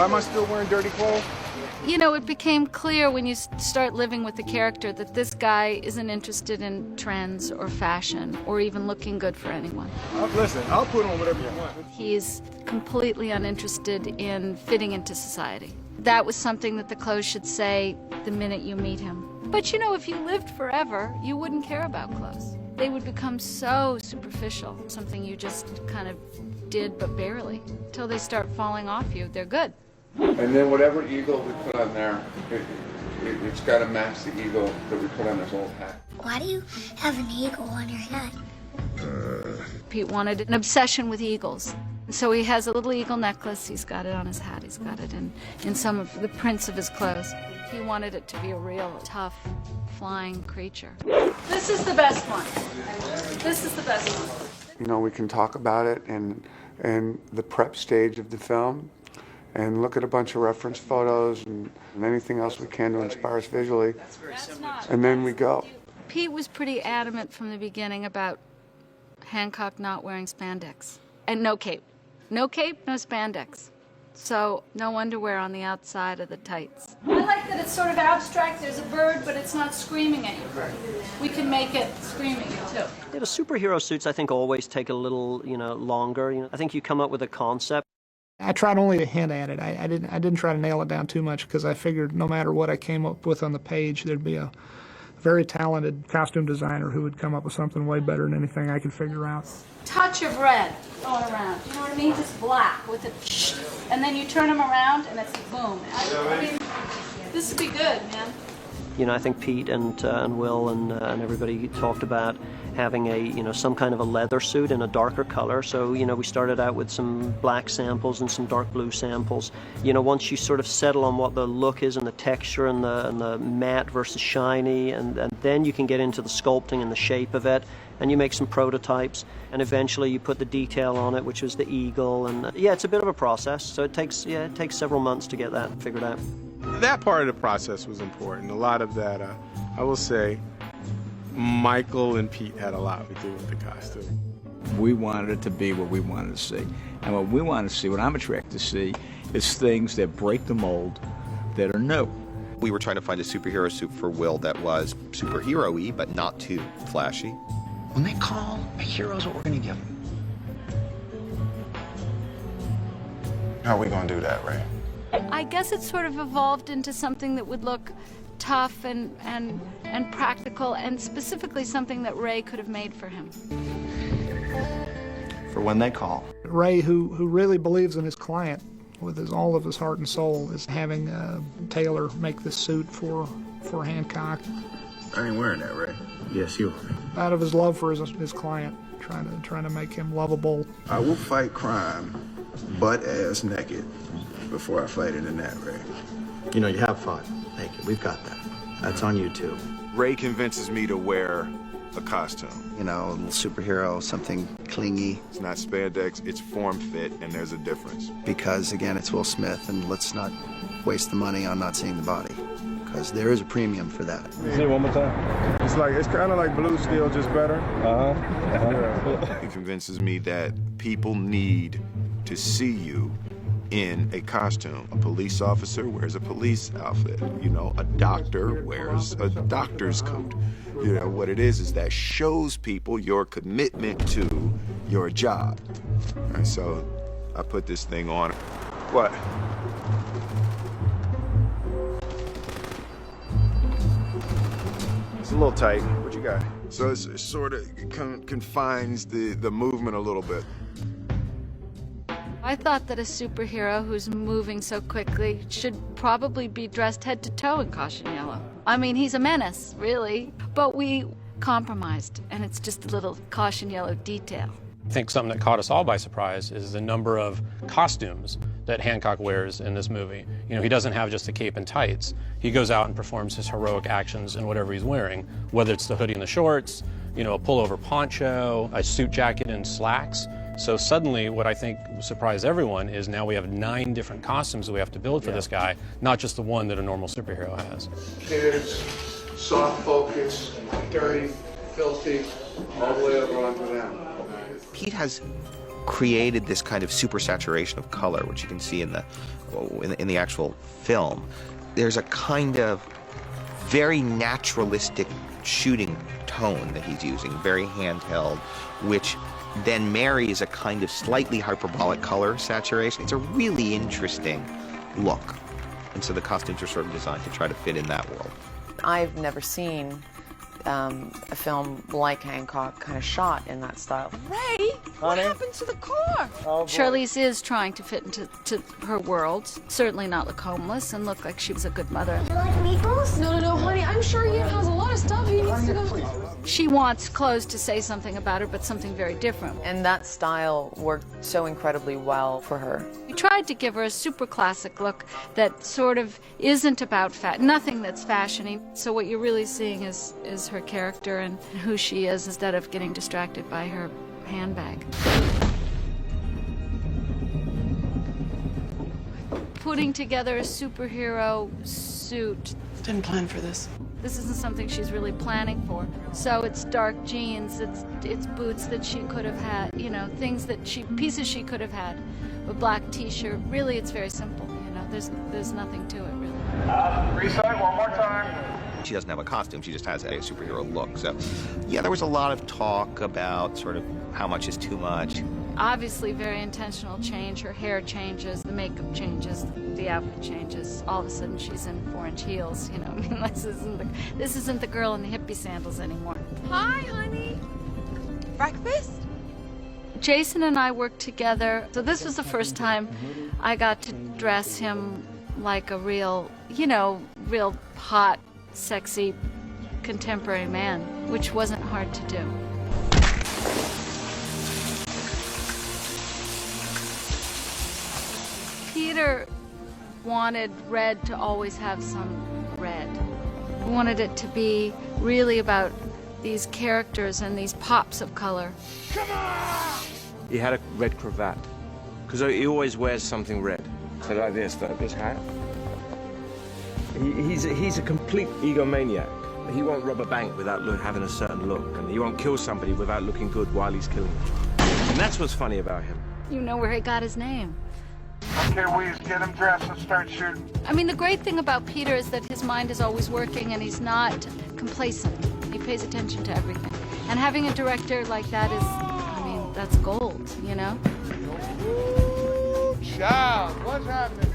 Why am I still wearing dirty clothes? You know, it became clear when you start living with the character that this guy isn't interested in trends or fashion or even looking good for anyone. Listen, I'll put on whatever you want. He's completely uninterested in fitting into society. That was something that the clothes should say the minute you meet him. But you know, if you lived forever, you wouldn't care about clothes. They would become so superficial, something you just kind of did but barely. Until they start falling off you, they're good. And then whatever eagle we put on there, it's got to match the eagle that we put on his old hat. Why do you have an eagle on your hat? Pete wanted an obsession with eagles. So he has a little eagle necklace. He's got it on his hat. He's got it in some of the prints of his clothes. He wanted it to be a real tough flying creature. This is the best one. This is the best one. You know, we can talk about it and the prep stage of the film and look at a bunch of reference photos and anything else we can to inspire us visually. And then we go. Pete was pretty adamant from the beginning about Hancock not wearing spandex. And no cape. No cape, no spandex. So no underwear on the outside of the tights. I like that it's sort of abstract. There's a bird, but it's not screaming at you. We can make it screaming at you, too. Yeah, the superhero suits, I think, always take a little, longer. I think you come up with a concept. I tried only to hint at it. I didn't try to nail it down too much because I figured no matter what I came up with on the page, there'd be a very talented costume designer who would come up with something way better than anything I could figure out. Touch of red going around. You know what I mean? Just black with it. And then you turn them around and it's boom. I mean, this would be good, man. I think Pete and Will and everybody talked about having some kind of a leather suit in a darker color. So, we started out with some black samples and some dark blue samples. Once you sort of settle on what the look is and the texture and the matte versus shiny, and then you can get into the sculpting and the shape of it, and you make some prototypes, and eventually you put the detail on it, which was the eagle, and it's a bit of a process. So it takes several months to get that figured out. That part of the process was important. A lot of that, I will say, Michael and Pete had a lot to do with the costume. We wanted it to be what we wanted to see. And what we want to see, what I'm attracted to see, is things that break the mold, that are new. We were trying to find a superhero suit for Will that was superhero-y, but not too flashy. When they call, a hero's what we're going to give them. How are we going to do that, Ray? I guess it sort of evolved into something that would look tough and practical, and specifically something that Ray could have made for him. For when they call. Ray, who really believes in his client with all of his heart and soul, is having Taylor make this suit for Hancock. I ain't wearing that, Ray. Yes, you are. Out of his love for his client, trying to make him lovable. I will fight crime butt-ass naked before I fight it in that, Ray. You have fought naked. We've got that. That's on YouTube. Ray convinces me to wear a costume. A little superhero, something clingy. It's not spandex, it's form fit, and there's a difference. Because, again, it's Will Smith, and let's not waste the money on not seeing the body. Because there is a premium for that. Say it one more time. It's kind of like Blue Steel, just better. He convinces me that people need to see you in a costume. A police officer wears a police outfit. A doctor wears a doctor's coat. What it is that shows people your commitment to your job. And so I put this thing on. What? It's a little tight. What you got? So it sort of confines the movement a little bit. I thought that a superhero who's moving so quickly should probably be dressed head to toe in caution yellow. I mean, he's a menace, really. But we compromised, and it's just a little caution yellow detail. I think something that caught us all by surprise is the number of costumes that Hancock wears in this movie. He doesn't have just a cape and tights. He goes out and performs his heroic actions in whatever he's wearing, whether it's the hoodie and the shorts, a pullover poncho, a suit jacket and slacks. So suddenly, what I think surprised everyone is now we have 9 different costumes that we have to build for this guy, not just the one that a normal superhero has. Kids, soft focus, dirty, filthy, all the way over onto them. Pete has created this kind of super saturation of color, which you can see in the actual film. There's a kind of very naturalistic shooting tone that he's using, very handheld, which then marries a kind of slightly hyperbolic color saturation. It's a really interesting look. And so the costumes are sort of designed to try to fit in that world. I've never seen a film like Hancock kind of shot in that style. Ray, what happened to the car? Charlize is trying to fit into her world, certainly not look homeless, and look like she was a good mother. You like meatballs? No, honey, I'm sure Ian has a lot of stuff he needs to go. She wants clothes to say something about her, but something very different. And that style worked so incredibly well for her. We tried to give her a super classic look that sort of isn't about nothing that's fashiony. So what you're really seeing is her character and who she is instead of getting distracted by her handbag. Putting together a superhero suit. Didn't plan for this. This isn't something she's really planning for. So it's dark jeans, it's boots that she could have had, you know, pieces she could have had. A black t-shirt. Really, it's very simple, you know. There's nothing to it, really. Reset one more time. She doesn't have a costume, she just has a superhero look. So, yeah, there was a lot of talk about sort of how much is too much. Obviously, very intentional change. Her hair changes, the makeup changes, the outfit changes. All of a sudden, she's in 4-inch heels. You know, I mean, this isn't the girl in the hippie sandals anymore. Hi, honey. Breakfast? Jason and I worked together, so this was the first time I got to dress him like a real, you know, real hot, sexy, contemporary man, which wasn't hard to do. Peter wanted red to always have some red. He wanted it to be really about these characters and these pops of color. Come on! He had a red cravat, because he always wears something red. So like this hat. He's a complete egomaniac. He won't rob a bank without having a certain look, and he won't kill somebody without looking good while he's killing them. And that's what's funny about him. You know where he got his name. Okay, we just get him dressed and start shooting. I mean, the great thing about Peter is that his mind is always working and he's not complacent. He pays attention to everything. And having a director like that is, I mean, that's gold, you know? Ooh, child, what's happening?